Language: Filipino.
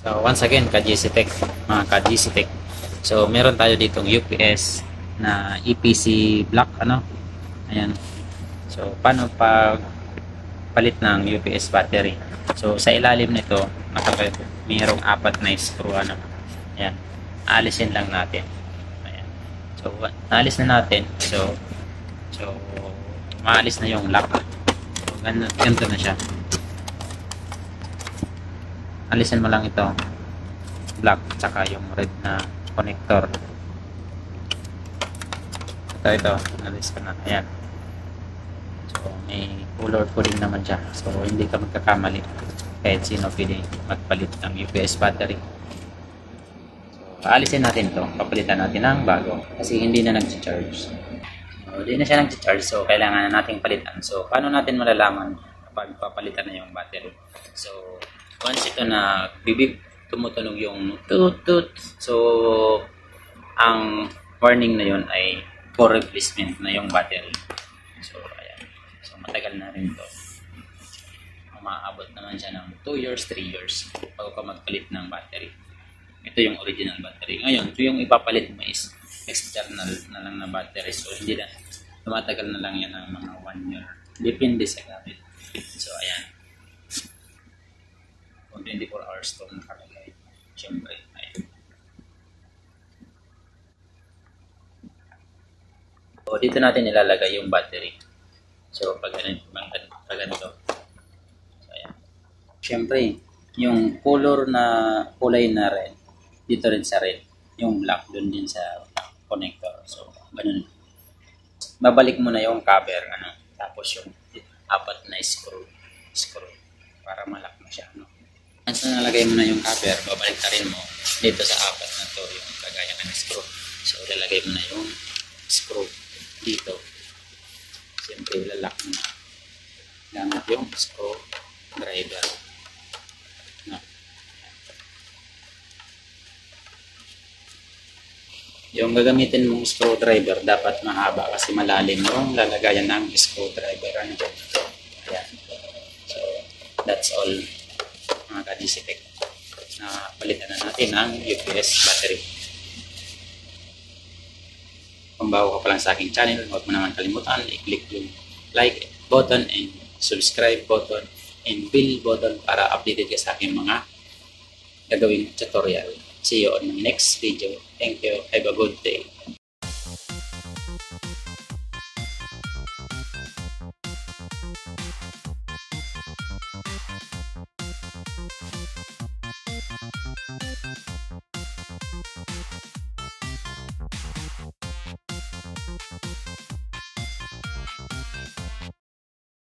So once again, ka-GC Tech, mga ka-GC Tech. So meron tayo ditong UPS na EPC block, ano? Ayan. So paano pag palit ng UPS battery? So sa ilalim nito, mayroong 4 na screw, ano? Ayan. Aalisin lang natin. Ayan. So naalis na natin. So maalis na yung lock. So ganito na siya. Alisin mo lang ito, black, tsaka yung red na connector. Ito, alis ka na. Ayan. So, may color coding naman siya. So, hindi ka magkakamali. Kahit sino pwede magpalit ng UPS battery. So, alisin natin ito. Papalitan natin ng bago. Kasi hindi na nag-charge. So, hindi na siya nag-charge. So, kailangan na nating palitan. So, paano natin malalaman kapag papalitan na yung battery? So, once ito na bibig, tumutunog yung toot. So, ang warning na yun ay for replacement na yung battery. So, ayan. So, matagal na rin ito. Umaabot naman siya ng 2 years, 3 years bago ka magpalit ng battery. Ito yung original battery. Ngayon, ito yung ipapalit mo is external na lang na battery. So, hindi na. Tumatagal na lang yan ng mga 1 year. Depende sa gamit. So, ayan. 24 hours to nakalagay. Siyempre, ayun. So, dito natin ilalagay yung battery. So, pag ganito. So, ayan. Siyempre, yung kulay na red, dito rin sa red. Yung black, dun din sa connector. So, ganun. Babalik mo na yung cover, ano. Tapos yung 4 na screw. Para malak mo siya, ano. Once na nalagay mo na yung cover, babalik ka rin mo dito sa 4 na to, yung kagaya ng screw. So, ilalagay mo na yung screw dito. Siyempre, ilalak mo na gamit yung screw driver. No. Yung gagamitin mong screwdriver, dapat mahaba kasi malalim yung lalagayan ng screwdriver. Ano dito? Ayan. So, that's all. Mga ka-GC Tech, na palitan na natin ang UPS battery. Kung bago ka pa lang sa aking channel, huwag mo naman kalimutan i-click yung like button and subscribe button and bell button para updated ka sa aking mga gagawing tutorial. See you on my next video. Thank you. Have a good day.